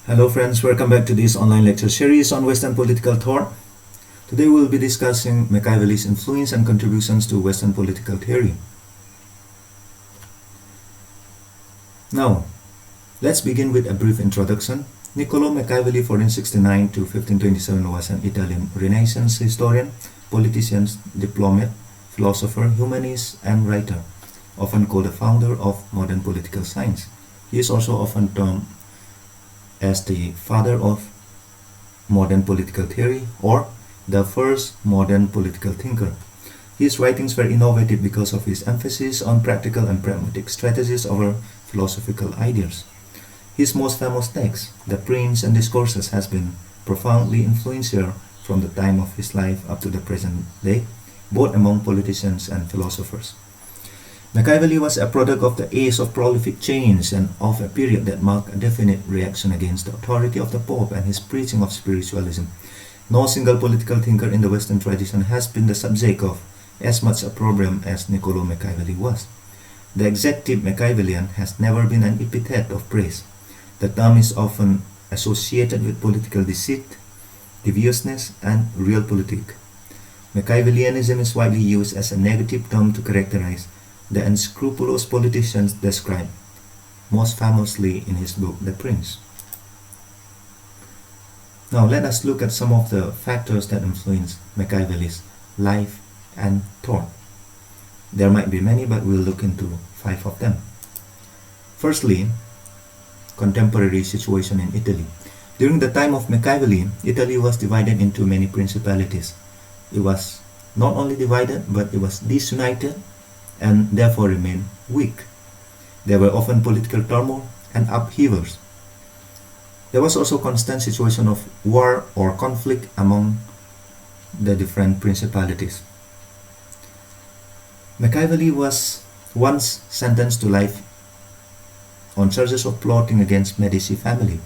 Hello friends, welcome back to this online lecture series on Western political thought. Today we'll be discussing Machiavelli's influence and contributions to Western political theory. Now, let's begin with a brief introduction. Niccolò Machiavelli, 1469 to 1527, was an Italian Renaissance historian, politician, diplomat, philosopher, humanist, and writer, often called the founder of modern political science. He is also often termed as the father of modern political theory or the first modern political thinker. His writings were innovative because of his emphasis on practical and pragmatic strategies over philosophical ideas. His most famous text, The Prince and Discourses, has been profoundly influential from the time of his life up to the present day, both among politicians and philosophers. Machiavelli was a product of the age of prolific change and of a period that marked a definite reaction against the authority of the Pope and his preaching of spiritualism. No single political thinker in the Western tradition has been the subject of as much opprobrium as Niccolò Machiavelli was. The adjective Machiavellian has never been an epithet of praise. The term is often associated with political deceit, deviousness, and realpolitik. Machiavellianism is widely used as a negative term to characterize the unscrupulous politicians described, most famously in his book The Prince. Now let us look at some of the factors that influence Machiavelli's life and thought. There might be many, but we'll look into 5 of them. Firstly, contemporary situation in Italy. During the time of Machiavelli, Italy was divided into many principalities. It was not only divided, but it was disunited and therefore remained weak. There were often political turmoil and upheavals. There was also constant situation of war or conflict among the different principalities. Machiavelli was once sentenced to life on charges of plotting against Medici family,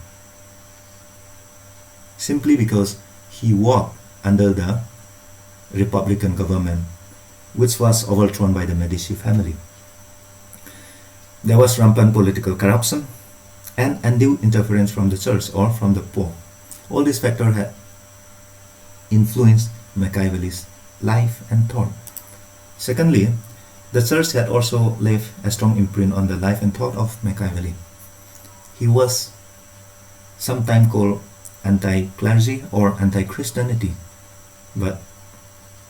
simply because he worked under the Republican government, which was overthrown by the Medici family. There was rampant political corruption and undue interference from the church or from the Pope. All these factors had influenced Machiavelli's life and thought. Secondly, the church had also left a strong imprint on the life and thought of Machiavelli. He was sometimes called anti-clergy or anti-Christianity, but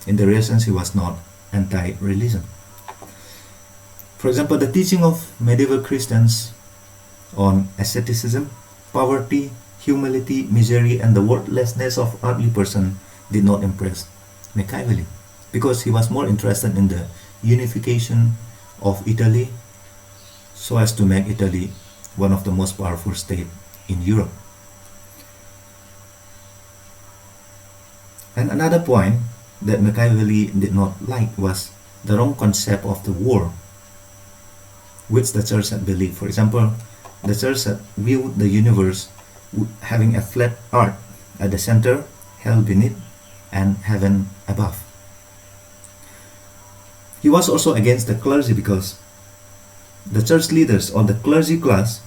in the real sense he was not anti-religion. For example, the teaching of medieval Christians on asceticism, poverty, humility, misery, and the worthlessness of earthly person did not impress Machiavelli, because he was more interested in the unification of Italy so as to make Italy one of the most powerful states in Europe. And another point that Machiavelli did not like was the wrong concept of the war, which the church had believed. For example, the church had viewed the universe having a flat earth at the center, hell beneath, and heaven above. He was also against the clergy because the church leaders or the clergy class,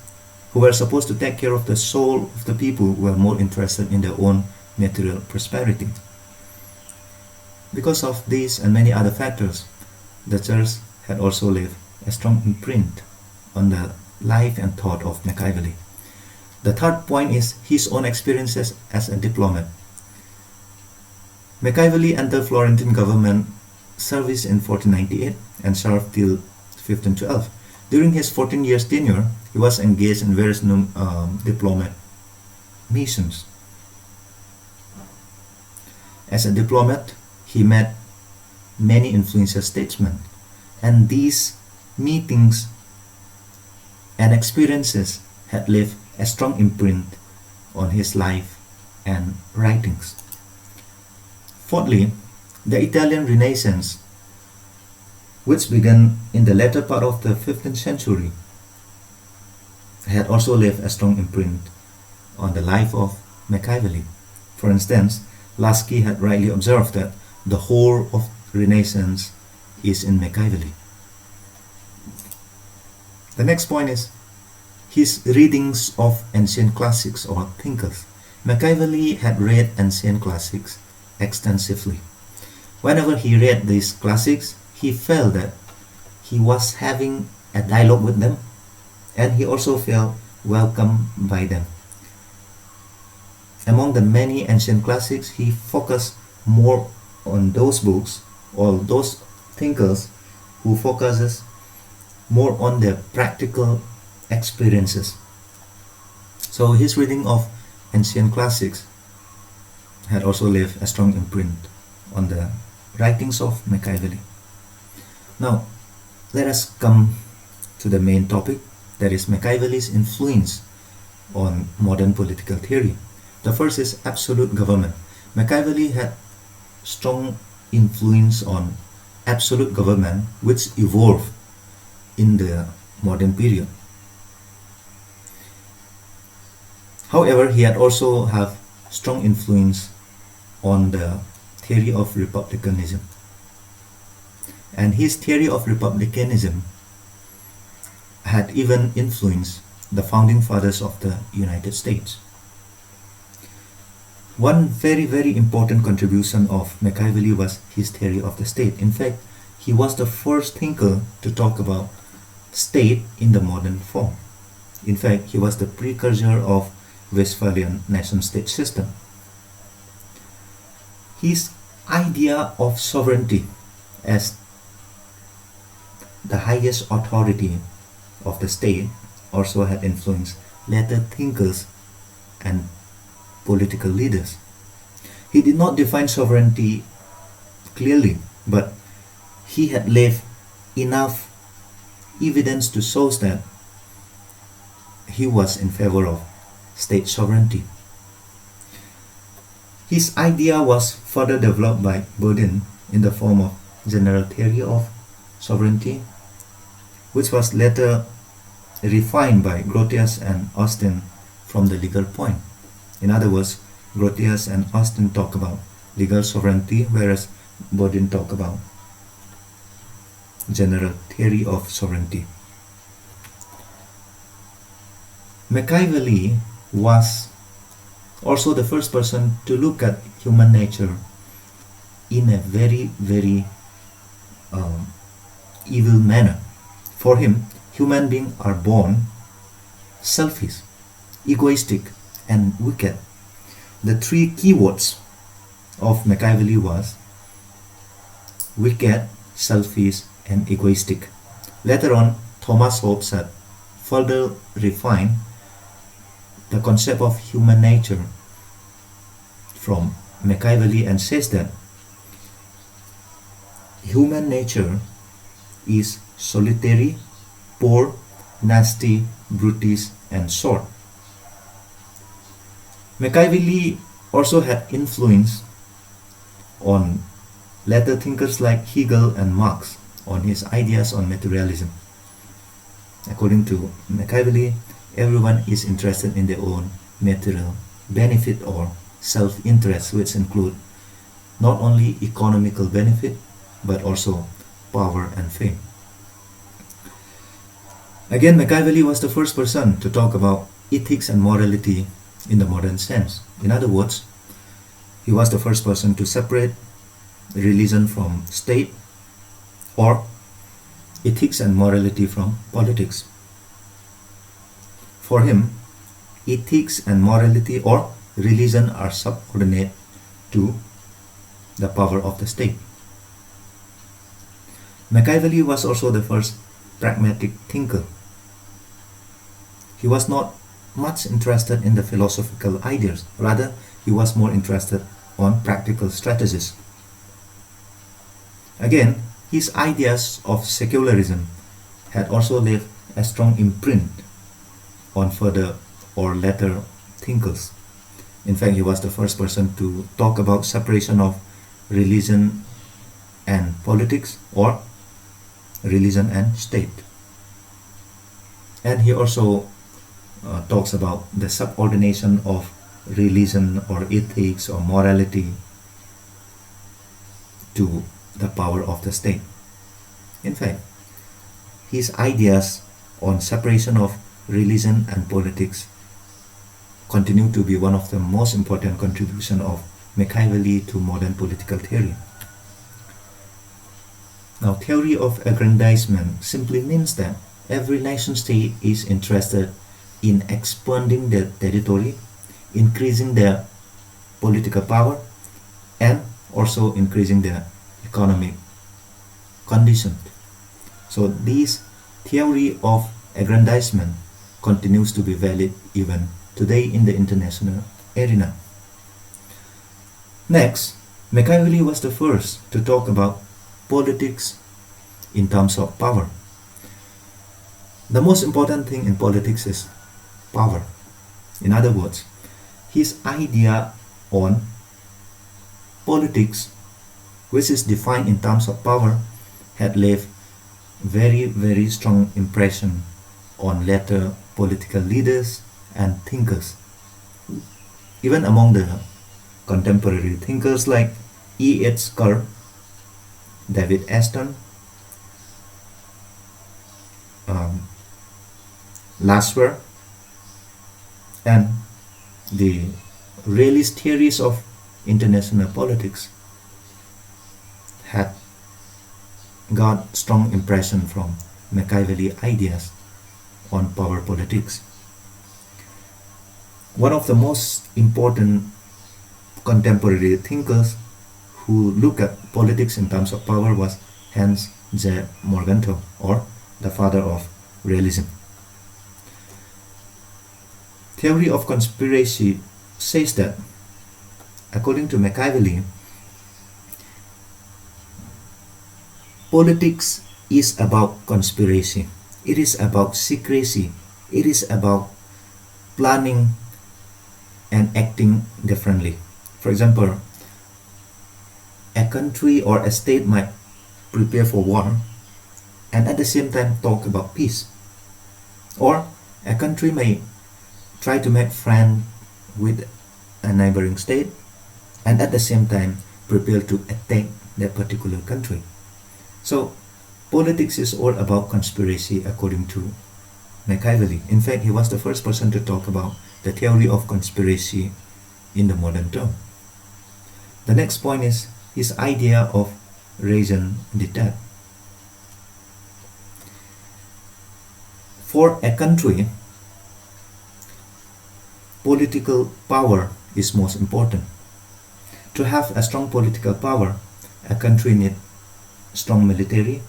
who were supposed to take care of the soul of the people, were more interested in their own material prosperity. Because of these and many other factors, the church had also left a strong imprint on the life and thought of Machiavelli. The third point is his own experiences as a diplomat. Machiavelli entered Florentine government service in 1498 and served till 1512. During his 14 years tenure, he was engaged in various diplomat missions. As a diplomat, he met many influential statesmen, and these meetings and experiences had left a strong imprint on his life and writings. Fourthly, the Italian Renaissance, which began in the latter part of the 15th century, had also left a strong imprint on the life of Machiavelli. For instance, Lasky had rightly observed that the whole of Renaissance is in Machiavelli. The next point is His readings of ancient classics or thinkers. Machiavelli had read ancient classics extensively. Whenever he read these classics, he felt that he was having a dialogue with them, and he also felt welcomed by them. Among the many ancient classics, he focused more on those books or those thinkers who focuses more on their practical experiences. So his reading of ancient classics had also left a strong imprint on the writings of Machiavelli. Now, let us come to the main topic, that is Machiavelli's influence on modern political theory. The first is absolute government. Machiavelli had strong influence on absolute government, which evolved in the modern period. However, he had also have strong influence on the theory of republicanism. And his theory of republicanism had even influenced the founding fathers of the United States. One very, very important contribution of Machiavelli was his theory of the state. In fact, he was the first thinker to talk about state in the modern form. In fact, he was the precursor of Westphalian nation-state system. His idea of sovereignty as the highest authority of the state also had influenced later thinkers and political leaders. He did not define sovereignty clearly, but he had left enough evidence to show that he was in favor of state sovereignty. His idea was further developed by Bourdieu in the form of general theory of sovereignty, which was later refined by Grotius and Austin from the legal point. In other words, Grotius and Austin talk about legal sovereignty, whereas Bourdieu talk about general theory of sovereignty. Machiavelli was also the first person to look at human nature in a very, very evil manner. For him, human beings are born selfish, egoistic, and wicked. The three keywords of Machiavelli was wicked, selfish, and egoistic. Later on, Thomas Hobbes had further refined the concept of human nature from Machiavelli and says that human nature is solitary, poor, nasty, brutish, and short. Machiavelli also had influence on later thinkers like Hegel and Marx on his ideas on materialism. According to Machiavelli, everyone is interested in their own material benefit or self-interest, which include not only economical benefit but also power and fame. Again, Machiavelli was the first person to talk about ethics and morality in the modern sense. In other words, he was the first person to separate religion from state, or ethics and morality from politics. For him, ethics and morality or religion are subordinate to the power of the state. Machiavelli was also the first pragmatic thinker. He was not much interested in the philosophical ideas. Rather, he was more interested on practical strategies. Again, his ideas of secularism had also left a strong imprint on further or later thinkers. In fact, he was the first person to talk about separation of religion and politics, or religion and state. And he also talks about the subordination of religion or ethics or morality to the power of the state. In fact, his ideas on separation of religion and politics continue to be one of the most important contributions of Machiavelli to modern political theory. Now, theory of aggrandizement simply means that every nation-state is interested in expanding their territory, increasing their political power, and also increasing their economic condition. So this theory of aggrandizement continues to be valid even today in the international arena. Next, Machiavelli was the first to talk about politics in terms of power. The most important thing in politics is power. In other words, his idea on politics, which is defined in terms of power, had left very strong impression on later political leaders and thinkers. Even among the contemporary thinkers like E.H. Kerr, David Aston, Laswell, and the realist theories of international politics had got strong impression from Machiavelli ideas on power politics. One of the most important contemporary thinkers who look at politics in terms of power was Hans J. Morgenthau, or the father of realism. Theory of conspiracy says that, according to Machiavelli, politics is about conspiracy. It is about secrecy. It is about planning and acting differently. For example, a country or a state might prepare for war and at the same time talk about peace. Or a country may try to make friends with a neighboring state and at the same time prepare to attack that particular country. So politics is all about conspiracy according to Machiavelli. In fact, he was the first person to talk about the theory of conspiracy in the modern term. The next point is his idea of raison d'etre. For a country, political power is most important. To have a strong political power, a country needs strong military,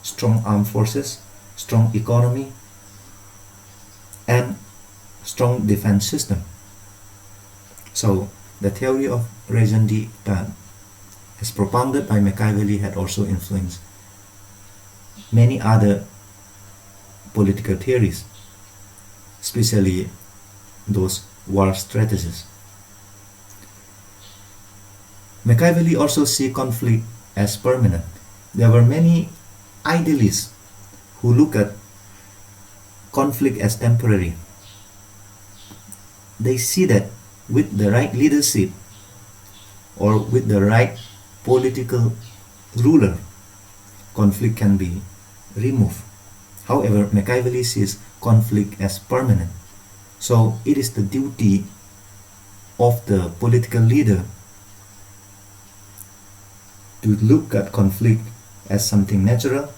strong armed forces, strong economy, and strong defense system. So the theory of raison d'etre, as propounded by Machiavelli, had also influenced many other political theories, especially those war strategies. Machiavelli also see conflict as permanent. There were many idealists who look at conflict as temporary. They see that with the right leadership or with the right political ruler, conflict can be removed. However, Machiavelli sees conflict as permanent. So it is the duty of the political leader to look at conflict as something natural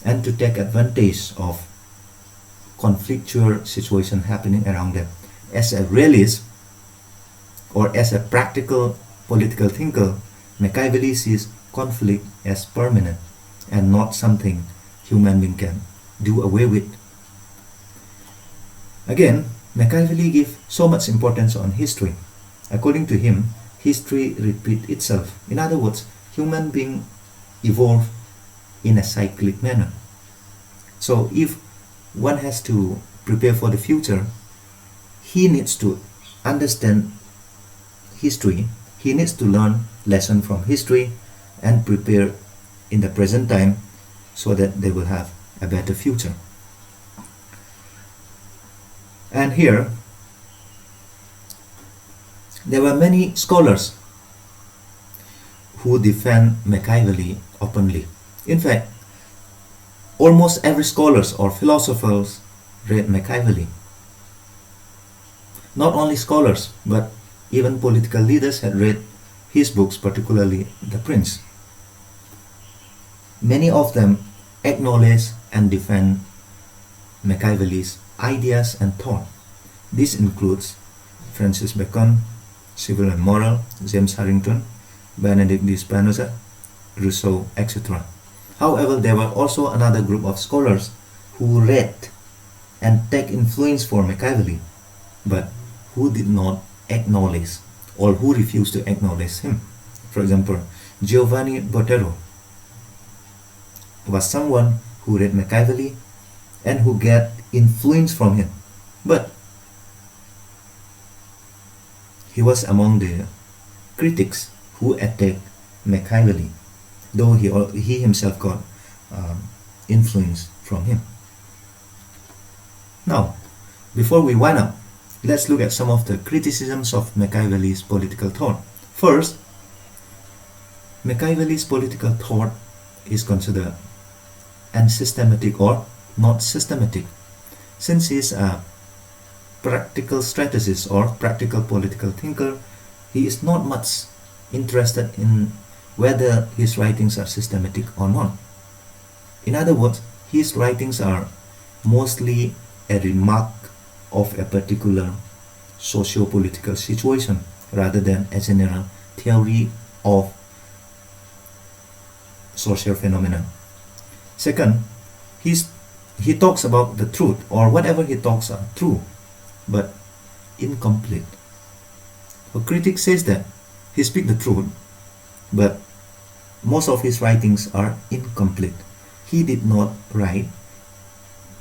and to take advantage of conflictual situation happening around them. As a realist or as a practical political thinker, Machiavelli sees conflict as permanent and not something human being can do away with. Again, Machiavelli gives so much importance on history. According to him, history repeats itself. In other words, human being evolve in a cyclic manner. So if one has to prepare for the future, he needs to understand history. He needs to learn lesson from history and prepare in the present time so that they will have a better future. And here, there were many scholars who defend Machiavelli openly. In fact, almost every scholars or philosophers read Machiavelli. Not only scholars, but even political leaders had read his books, particularly The Prince. Many of them acknowledge and defend Machiavelli's ideas and thought. This includes Francis Bacon, Civil and Moral, James Harrington, Benedict de Spinoza, Rousseau, etc. However, there were also another group of scholars who read and take influence from Machiavelli, but who did not acknowledge or who refused to acknowledge him. For example, Giovanni Botero was someone who read Machiavelli and who get influence from him, but he was among the critics who attacked Machiavelli, though he himself got influence from him. Now, before we wind up, let's look at some of the criticisms of Machiavelli's political thought. First, Machiavelli's political thought is considered unsystematic or not systematic. Since he is a practical strategist or practical political thinker, he is not much interested in whether his writings are systematic or not. In other words, his writings are mostly a remark of a particular socio-political situation rather than a general theory of social phenomena. Second, he talks about the truth, or whatever he talks are true, but incomplete. A critic says that he speaks the truth, but most of his writings are incomplete. He did not write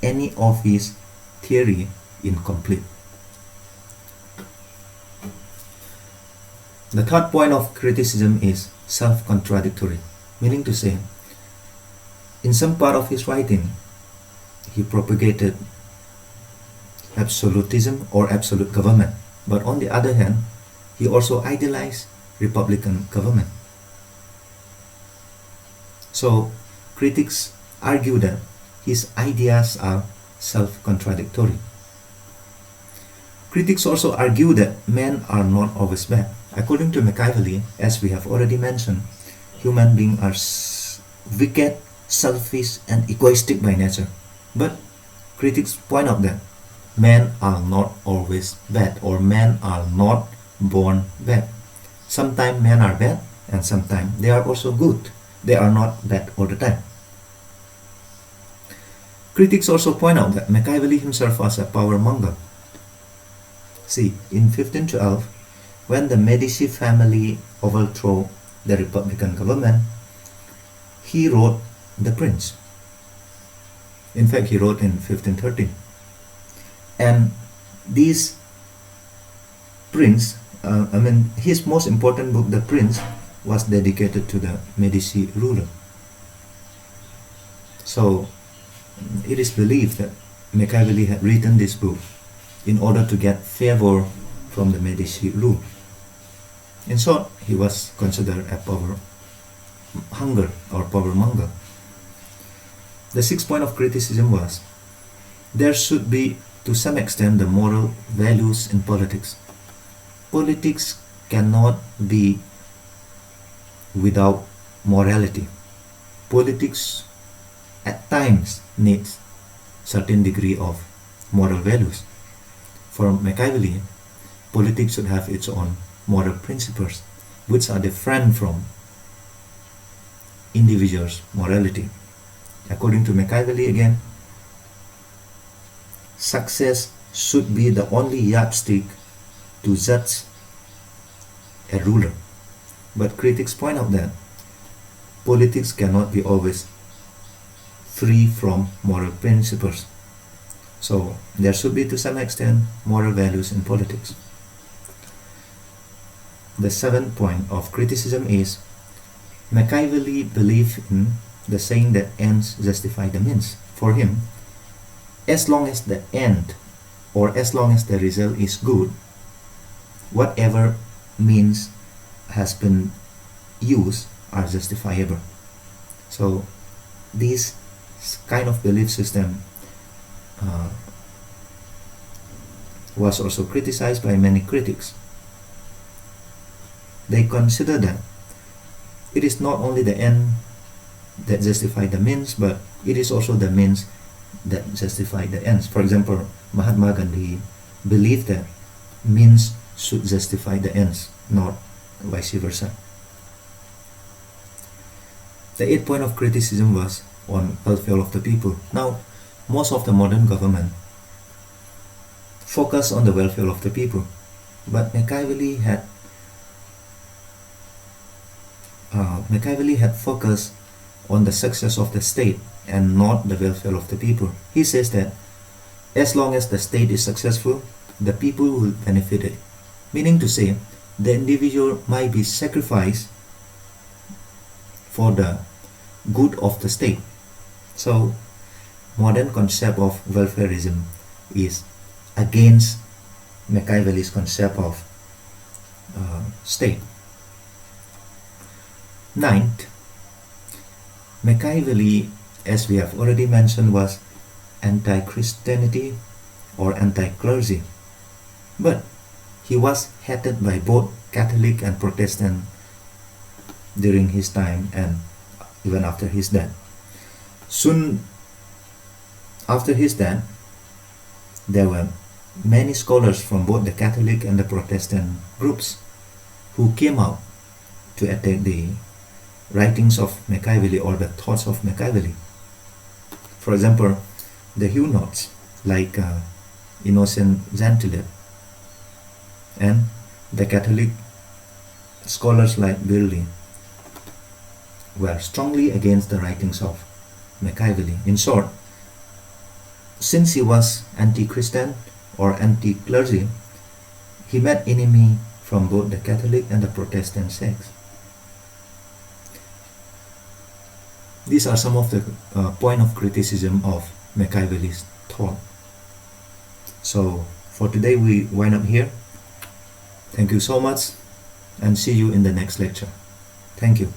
any of his theory incomplete. The third point of criticism is self-contradictory, meaning to say, in some part of his writing, he propagated absolutism or absolute government, but on the other hand, he also idealized republican government. So, critics argue that his ideas are self-contradictory. Critics also argue that men are not always bad. According to Machiavelli, as we have already mentioned, human beings are wicked, selfish, and egoistic by nature. But critics point out that men are not always bad, or men are not born bad. Sometimes men are bad, and sometimes they are also good. They are not bad all the time. Critics also point out that Machiavelli himself was a power monger. See, in 1512, when the Medici family overthrew the Republican government, he wrote The Prince. In fact, he wrote in 1513. And this Prince, his most important book, The Prince, was dedicated to the Medici ruler. So, it is believed that Machiavelli had written this book in order to get favor from the Medici rule. In short, he was considered a power hunger or power monger. The sixth point of criticism was, there should be, to some extent, the moral values in politics. Politics cannot be without morality. Politics at times needs certain degree of moral values. For Machiavelli, politics should have its own moral principles, which are different from individuals' morality. According to Machiavelli again, success should be the only yardstick to judge a ruler. But critics point out that politics cannot be always free from moral principles. So there should be, to some extent, moral values in politics. The seventh point of criticism is, Machiavelli believed in the saying that ends justify the means. For him, as long as the end, or as long as the result is good, whatever means has been used are justifiable. So this kind of belief system was also criticized by many critics. They consider that it is not only the end that justify the means, but it is also the means that justify the ends. For example, Mahatma Gandhi believed that means should justify the ends, not vice versa. The 8th point of criticism was on welfare of the people. Now, most of the modern government focus on the welfare of the people, but Machiavelli had focused on the success of the state and not the welfare of the people. He says that as long as the state is successful, the people will benefit it. Meaning to say, the individual might be sacrificed for the good of the state. So, modern concept of welfarism is against Machiavelli's concept of state. 9th, Machiavelli, as we have already mentioned, was anti-Christianity or anti-clergy, but he was hated by both Catholic and Protestant during his time and even after his death. Soon after his death, there were many scholars from both the Catholic and the Protestant groups who came out to attack the writings of Machiavelli or the thoughts of Machiavelli. For example, the Huguenots like Innocent Gentile and the Catholic scholars like Burley were strongly against the writings of Machiavelli. In short, since he was anti-Christian or anti-clergy, he met enemy from both the Catholic and the Protestant sects. These are some of the point of criticism of Machiavelli's thought. So for today we wind up here. Thank you so much and see you in the next lecture. Thank you.